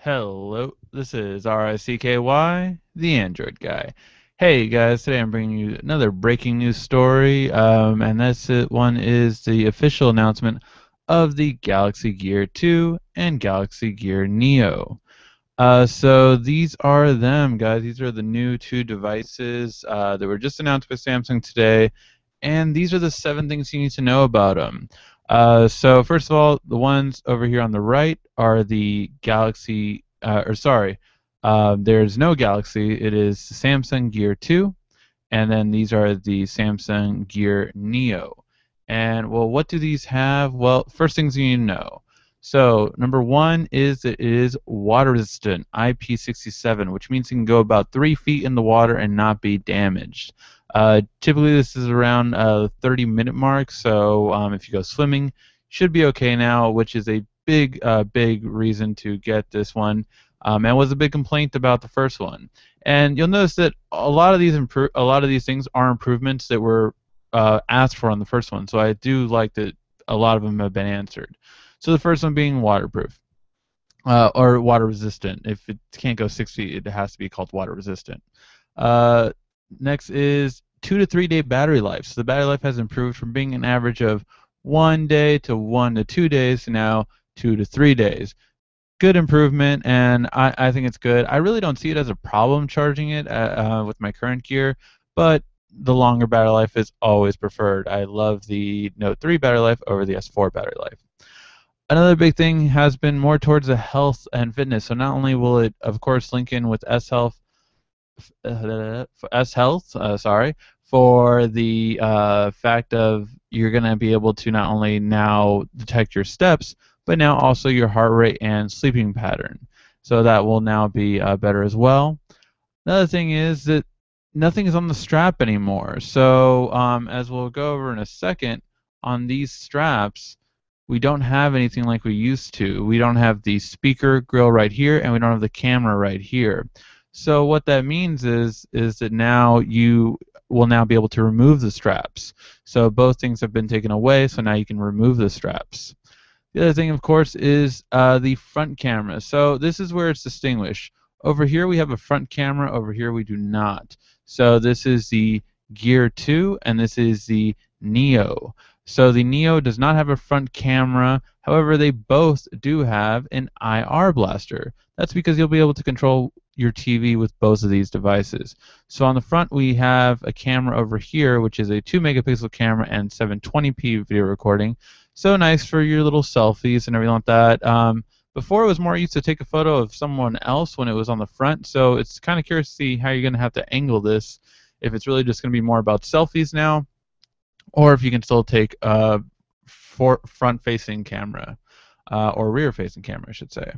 Hello, this is RICKY, the Android guy. Hey guys, today I'm bringing you another breaking news story, and one is the official announcement of the Galaxy Gear 2 and Galaxy Gear Neo. So these are them, guys. These are the new two devices that were just announced by Samsung today, and these are the 7 things you need to know about them. So first of all, the ones over here on the right are the Galaxy, there's no Galaxy. It is Samsung Gear 2, and then these are the Samsung Gear Neo. And well, what do these have? Well, first things you need to know. So number one is that it is water resistant, IP67, which means it can go about 3 feet in the water and not be damaged. Typically this is around 30-minute mark, so if you go swimming, you should be okay now, which is a big reason to get this one, and was a big complaint about the first one. And you'll notice that a lot of these things are improvements that were asked for on the first one. So I do like that a lot of them have been answered. So the first one being waterproof or water resistant. If it can't go 6 feet, it has to be called water resistant. Uh, Next is 2 to 3 day battery life. So the battery life has improved from being an average of 1 day to 1 to 2 days to now 2 to 3 days. Good improvement, and I think it's good. I really don't see it as a problem charging it with my current gear, but the longer battery life is always preferred. I love the Note 3 battery life over the S4 battery life. Another big thing has been more towards the health and fitness. So not only will it, of course, link in with S Health, for the fact of you're going to be able to not only now detect your steps, but now also your heart rate and sleeping pattern. So that will now be better as well. Another thing is that nothing is on the strap anymore. So as we'll go over in a second, on these straps, we don't have anything like we used to. We don't have the speaker grill right here, and we don't have the camera right here. So what that means is that now you will now be able to remove the straps. So both things have been taken away, so now you can remove the straps. The other thing, of course, is the front camera. So this is where it's distinguished. Over here we have a front camera, over here we do not. So this is the Gear 2 and this is the Neo. So the Neo does not have a front camera, however they both do have an IR blaster. That's because you'll be able to control your TV with both of these devices. So on the front we have a camera over here, which is a 2 megapixel camera and 720p video recording. So nice for your little selfies and everything like that. Before it was more used to take a photo of someone else when it was on the front, so it's kind of curious to see how you're going to have to angle this, if it's really just going to be more about selfies now, or if you can still take a front-facing camera, or rear-facing camera, I should say.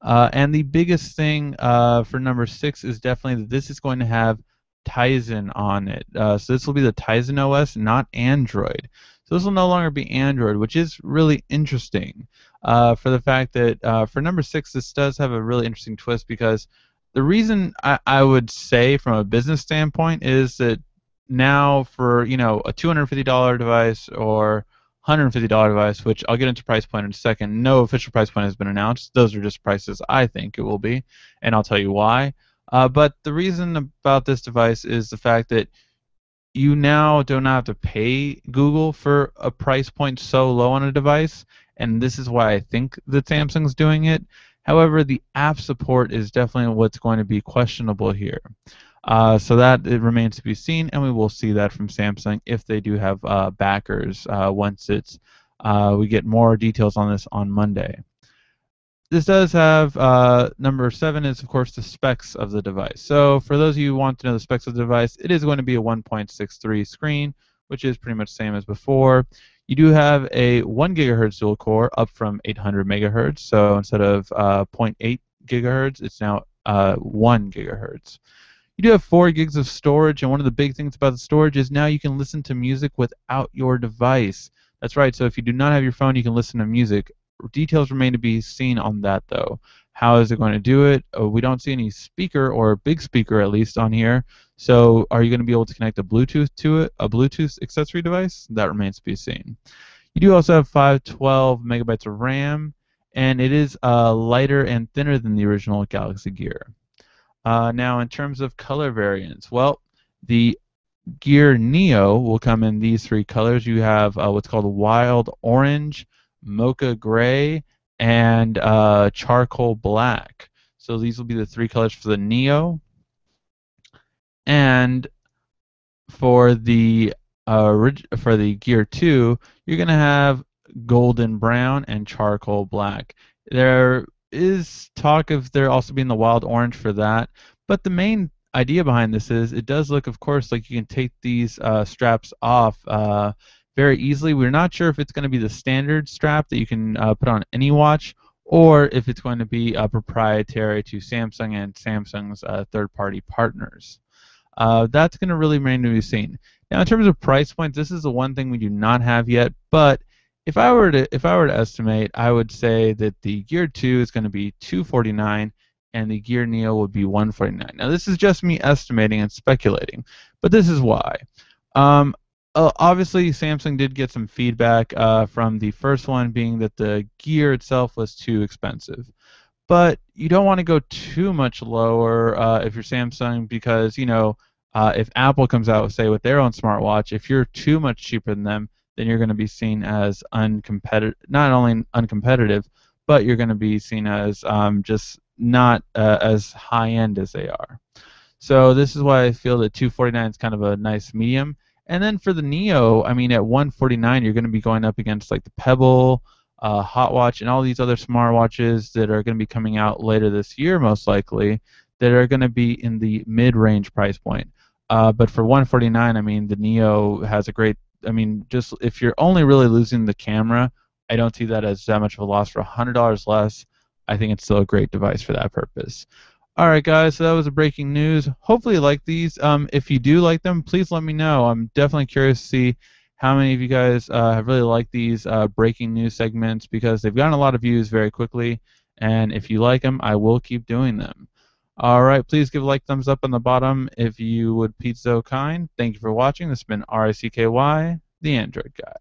And the biggest thing for number 6 is definitely that this is going to have Tizen on it. So this will be the Tizen OS, not Android. So this will no longer be Android, which is really interesting for the fact that for number 6, this does have a really interesting twist, because the reason I would say from a business standpoint is that now for a $250 device or $150 device, which I'll get into price point in a second. No official price point has been announced. Those are just prices I think it will be, and I'll tell you why. But the reason about this device is the fact that you now don't have to pay Google for a price point so low on a device, and this is why I think that Samsung's doing it. However, the app support is definitely what's going to be questionable here. So that it remains to be seen, and we will see that from Samsung if they do have backers once we get more details on this on Monday. This does have number 7 is of course the specs of the device. So for those of you who want to know the specs of the device, it is going to be a 1.63 screen, which is pretty much the same as before. You do have a 1 gigahertz dual core, up from 800 megahertz. So instead of 0.8 gigahertz, it's now 1 gigahertz. You do have 4 gigs of storage, and one of the big things about the storage is now you can listen to music without your device. That's right, so if you do not have your phone, you can listen to music. Details remain to be seen on that, though. How is it going to do it? We don't see any speaker, or a big speaker at least, on here. So are you going to be able to connect a Bluetooth to it, a Bluetooth accessory device? That remains to be seen. You do also have 512 megabytes of RAM, and it is lighter and thinner than the original Galaxy Gear. Now, in terms of color variants, well, the Gear Neo will come in these three colors. You have what's called Wild Orange, Mocha Gray, and Charcoal Black. So these will be the three colors for the Neo. And for the for the Gear 2, you're going to have golden brown and charcoal black. There is talk of there also being the wild orange for that, but the main idea behind this is it does look, of course, like you can take these straps off very easily. We're not sure if it's going to be the standard strap that you can put on any watch, or if it's going to be proprietary to Samsung and Samsung's third-party partners. That's going to really remain to be seen. Now, in terms of price points, this is the one thing we do not have yet. But if I were to estimate, I would say that the Gear 2 is going to be $249, and the Gear Neo would be $149. Now, this is just me estimating and speculating, but this is why. Um, Obviously, Samsung did get some feedback from the first one, being that the gear itself was too expensive. But you don't want to go too much lower if you're Samsung, because if Apple comes out, say, with their own smartwatch, if you're too much cheaper than them, then you're going to be seen as uncompetitive, not only uncompetitive, but you're going to be seen as just not as high end as they are. So this is why I feel that 249 is kind of a nice medium. And then for the Neo, I mean, at 149, you're going to be going up against like the Pebble, Hotwatch, and all these other smartwatches that are going to be coming out later this year, most likely, that are going to be in the mid-range price point. But for 149, I mean, the Neo has a great. I mean, just if you're only really losing the camera, I don't see that as that much of a loss. For $100 less, I think it's still a great device for that purpose. All right, guys, so that was a breaking news. Hopefully you like these. If you do like them, please let me know. I'm definitely curious to see how many of you guys have really liked these breaking news segments, because they've gotten a lot of views very quickly, and if you like them, I will keep doing them. All right, please give a like, thumbs up on the bottom if you would be so kind. Thank you for watching. This has been RICKY, the Android Guy.